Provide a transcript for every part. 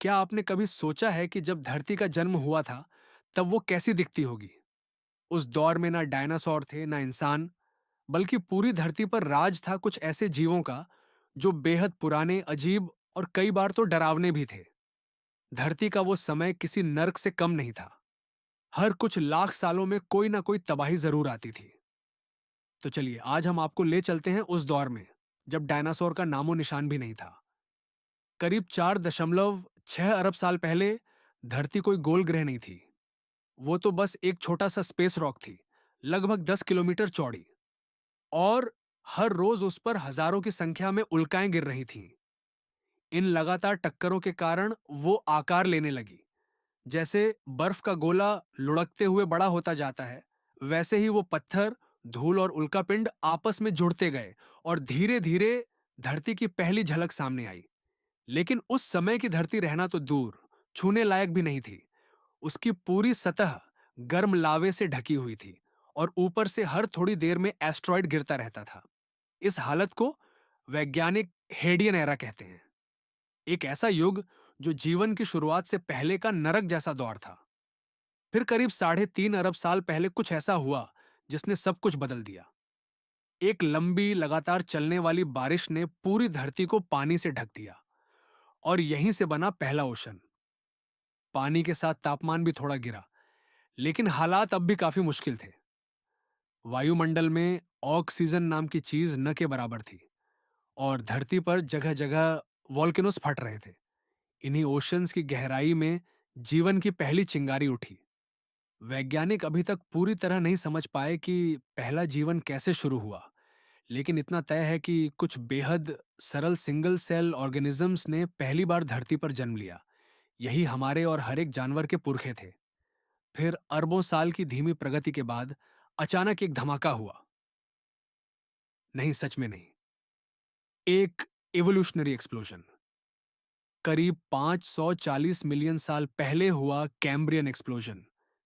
क्या आपने कभी सोचा है कि जब धरती का जन्म हुआ था, तब वो कैसी दिखती होगी? उस दौर में ना डायनासोर थे, ना इंसान, बल्कि पूरी धरती पर राज था कुछ ऐसे जीवों का, जो बेहद पुराने, अजीब और कई बार तो डरावने भी थे। धरती का वो समय किसी नर्क से कम नहीं था। हर कुछ लाख सालों में कोई ना कोई तबाही जरूर आती थी। तो चलिए, आज हम आपको ले चलते हैं उस दौर में, जब डायनासोर का नामो निशान भी नहीं था। करीब 4.6 अरब साल पहले धरती कोई गोल ग्रह नहीं थी। वो तो बस एक छोटा सा स्पेस रॉक थी, लगभग 10 किलोमीटर चौड़ी। और हर रोज उस पर हजारों की संख्या में उल्काएं गिर रही थीं। इन लगातार टक्करों के कारण वो आकार लेने लगी। जैसे बर्फ का गोला लुढ़कते हुए बड़ा होता जाता है, वैसे ही वो पत्थर, धूल और उल्कापिंड आपस में जुड़ते गए और धीरे धीरे धरती की पहली झलक सामने आई। लेकिन उस समय की धरती रहना तो दूर, छूने लायक भी नहीं थी। उसकी पूरी सतह गर्म लावे से ढकी हुई थी और ऊपर से हर थोड़ी देर में एस्ट्रॉइड गिरता रहता था। इस हालत को वैज्ञानिक हेडियन एरा कहते हैं। एक ऐसा युग जो जीवन की शुरुआत से पहले का नरक जैसा दौर था। फिर करीब 3.5 अरब साल पहले कुछ ऐसा हुआ जिसने सब कुछ बदल दिया। एक लंबी लगातार चलने वाली बारिश ने पूरी धरती को पानी से ढक दिया और यहीं से बना पहला ओशन। पानी के साथ तापमान भी थोड़ा गिरा, लेकिन हालात अब भी काफी मुश्किल थे। वायुमंडल में ऑक्सीजन नाम की चीज न के बराबर थी और धरती पर जगह जगह वॉल्केनोस फट रहे थे। इन्हीं ओशंस की गहराई में जीवन की पहली चिंगारी उठी। वैज्ञानिक अभी तक पूरी तरह नहीं समझ पाए कि पहला जीवन कैसे शुरू हुआ, लेकिन इतना तय है कि कुछ बेहद सरल सिंगल सेल ऑर्गेनिजम्स ने पहली बार धरती पर जन्म लिया। यही हमारे और हर एक जानवर के पुरखे थे। फिर अरबों साल की धीमी प्रगति के बाद अचानक एक धमाका हुआ। नहीं, सच में नहीं, एक इवोल्यूशनरी एक्सप्लोजन। करीब 540 मिलियन साल पहले हुआ कैम्ब्रियन एक्सप्लोजन,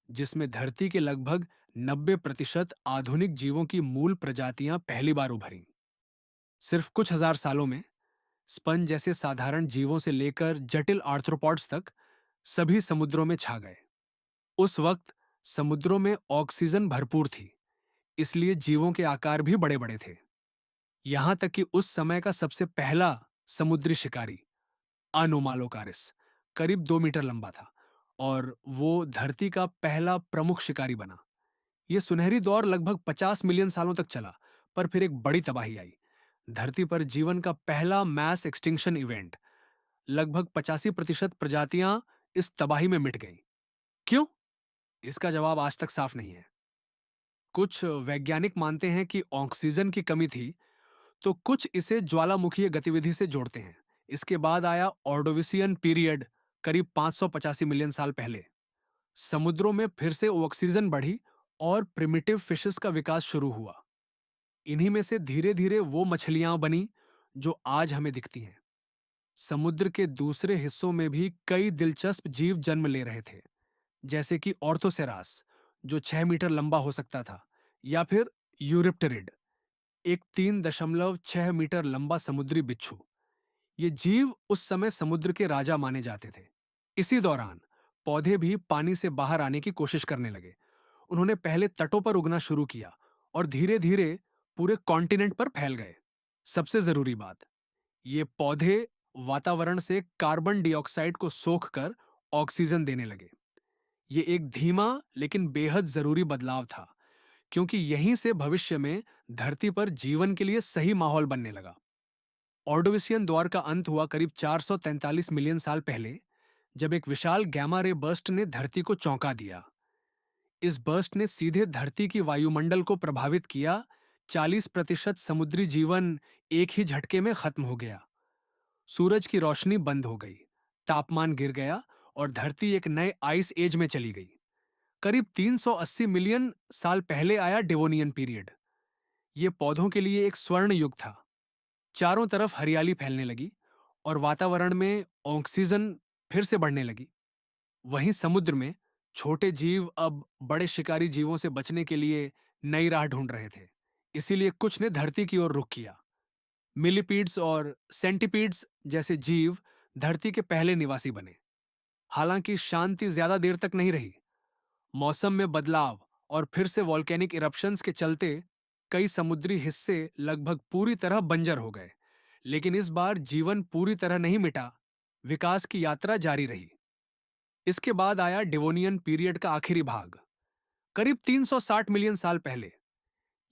जिसमें धरती के लगभग 90% आधुनिक जीवों की मूल प्रजातियां पहली बार उभरी। सिर्फ कुछ हजार सालों में स्पंज जैसे साधारण जीवों से लेकर जटिल आर्थ्रोपॉड्स तक सभी समुद्रों में छा गए। उस वक्त समुद्रों में ऑक्सीजन भरपूर थी, इसलिए जीवों के आकार भी बड़े बड़े थे। यहां तक कि उस समय का सबसे पहला समुद्री शिकारी अनोमालोकारिस करीब 2 मीटर लंबा था और वो धरती का पहला प्रमुख शिकारी बना। यह सुनहरी दौर लगभग 50 मिलियन सालों तक चला, पर फिर एक बड़ी तबाही आई। धरती पर जीवन का पहला मैस एक्सटिंक्शन इवेंट। लगभग 85% प्रजातियां इस तबाही में मिट गईं। क्यों? इसका जवाब आज तक साफ नहीं है। कुछ वैज्ञानिक मानते हैं कि ऑक्सीजन की कमी थी, तो कुछ इसे ज्वालामुखीय गतिविधि से जोड़ते हैं। इसके बाद आया ऑर्डोविसियन पीरियड, करीब 585 मिलियन साल पहले। समुद्रों में फिर से ऑक्सीजन बढ़ी और प्रिमिटिव फिशेस का विकास शुरू हुआ। इन्हीं में से धीरे धीरे वो मछलियां बनी जो आज हमें दिखती हैं। समुद्र के दूसरे हिस्सों में भी कई दिलचस्प जीव जन्म ले रहे थे, जैसे कि ऑर्थोसेरास, जो 6 मीटर लंबा हो सकता था, या फिर यूरिप्टेरिड, एक 3.6 मीटर लंबा समुद्री बिच्छू। ये जीव उस समय समुद्र के राजा माने जाते थे। इसी दौरान पौधे भी पानी से बाहर आने की कोशिश करने लगे। उन्होंने पहले तटों पर उगना शुरू किया और धीरे धीरे पूरे कॉन्टिनेंट पर फैल गए। सबसे जरूरी बात, ये पौधे वातावरण से कार्बन डाइऑक्साइड को सोखकर ऑक्सीजन देने लगे। ये एक धीमा लेकिन बेहद जरूरी बदलाव था, क्योंकि यहीं से भविष्य में धरती पर जीवन के लिए सही माहौल बनने लगा। ऑर्डोविसियन दौर का अंत हुआ करीब 443 मिलियन साल पहले, जब एक विशाल गैमा रे बर्स्ट ने धरती को चौंका दिया। इस बर्स्ट ने सीधे धरती की वायुमंडल को प्रभावित किया। 40% समुद्री जीवन एक ही झटके में खत्म हो गया। सूरज की रोशनी बंद हो गई, तापमान गिर गया और धरती एक नए आइस एज में चली गई। करीब 380 मिलियन साल पहले आया डेवोनियन पीरियड। यह पौधों के लिए एक स्वर्ण युग था। चारों तरफ हरियाली फैलने लगी और वातावरण में ऑक्सीजन फिर से बढ़ने लगी। वहीं समुद्र में छोटे जीव अब बड़े शिकारी जीवों से बचने के लिए नई राह ढूंढ रहे थे। इसीलिए कुछ ने धरती की ओर रुख किया। मिलीपीड्स और सेंटीपीड्स जैसे जीव धरती के पहले निवासी बने। हालांकि शांति ज्यादा देर तक नहीं रही। मौसम में बदलाव और फिर से वॉल्केनिक इरप्शंस के चलते कई समुद्री हिस्से लगभग पूरी तरह बंजर हो गए। लेकिन इस बार जीवन पूरी तरह नहीं मिटा, विकास की यात्रा जारी रही। इसके बाद आया डिवोनियन पीरियड का आखिरी भाग, करीब 360 मिलियन साल पहले।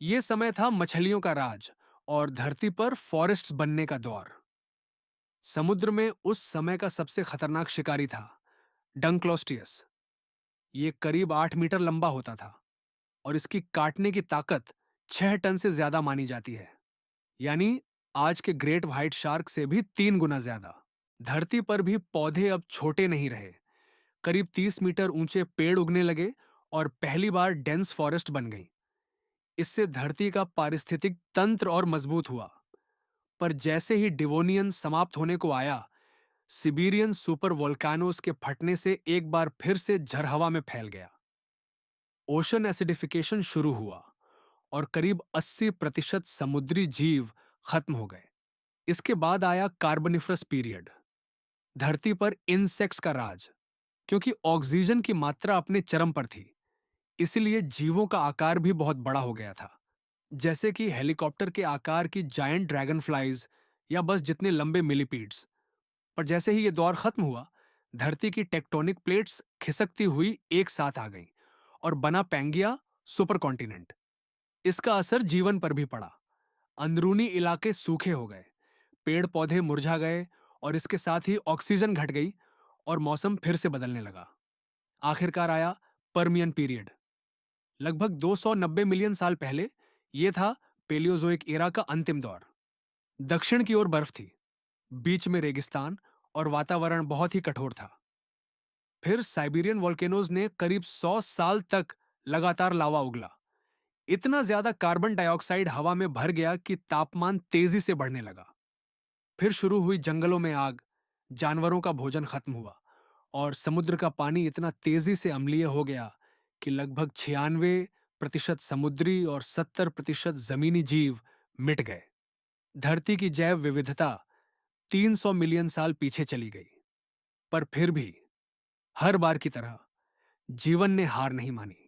यह समय था मछलियों का राज और धरती पर फॉरेस्ट्स बनने का दौर। समुद्र में उस समय का सबसे खतरनाक शिकारी था डंक्लोस्टियस। ये करीब 8 मीटर लंबा होता था और इसकी काटने की ताकत 6 टन से ज्यादा मानी जाती है, यानी आज के ग्रेट व्हाइट शार्क से भी 3 गुना ज्यादा। धरती पर भी पौधे अब छोटे नहीं रहे। करीब 30 मीटर ऊंचे पेड़ उगने लगे और पहली बार डेंस फॉरेस्ट बन गई। इससे धरती का पारिस्थितिक तंत्र और मजबूत हुआ। पर जैसे ही डिवोनियन समाप्त होने को आया, सिबेरियन सुपर वोल्केनोस के फटने से एक बार फिर से झरहवा में फैल गया। ओशन एसिडिफिकेशन शुरू हुआ और करीब 80% समुद्री जीव खत्म हो गए। इसके बाद आया कार्बनिफरस पीरियड, धरती पर इंसेक्ट्स का राज। क्योंकि ऑक्सीजन की मात्रा अपने चरम पर थी, इसलिए जीवों का आकार भी बहुत बड़ा हो गया था। जैसे कि हेलीकॉप्टर के आकार की जायंट ड्रैगन फ्लाइज या बस जितने लंबे मिलीपीड्स। पर जैसे ही ये दौर खत्म हुआ, धरती की टेक्टोनिक प्लेट्स खिसकती हुई एक साथ आ गईं और बना पैंगिया सुपर कॉन्टिनेंट। इसका असर जीवन पर भी पड़ा। अंदरूनी इलाके सूखे हो गए, पेड़ पौधे मुरझा गए और इसके साथ ही ऑक्सीजन घट गई और मौसम फिर से बदलने लगा। आखिरकार आया पर्मियन पीरियड, लगभग 290 मिलियन साल पहले। यह था पेलियोजोइक एरा का अंतिम दौर। दक्षिण की ओर बर्फ थी, बीच में रेगिस्तान और वातावरण बहुत ही कठोर था। फिर साइबेरियन वोल्केनोज ने करीब 100 साल तक लगातार लावा उगला। इतना ज्यादा कार्बन डाइऑक्साइड हवा में भर गया कि तापमान तेजी से बढ़ने लगा। फिर शुरू हुई जंगलों में आग, जानवरों का भोजन खत्म हुआ और समुद्र का पानी इतना तेजी से अम्लीय हो गया कि लगभग 96% समुद्री और 70% जमीनी जीव मिट गए। धरती की जैव विविधता 300 मिलियन साल पीछे चली गई। पर फिर भी हर बार की तरह जीवन ने हार नहीं मानी।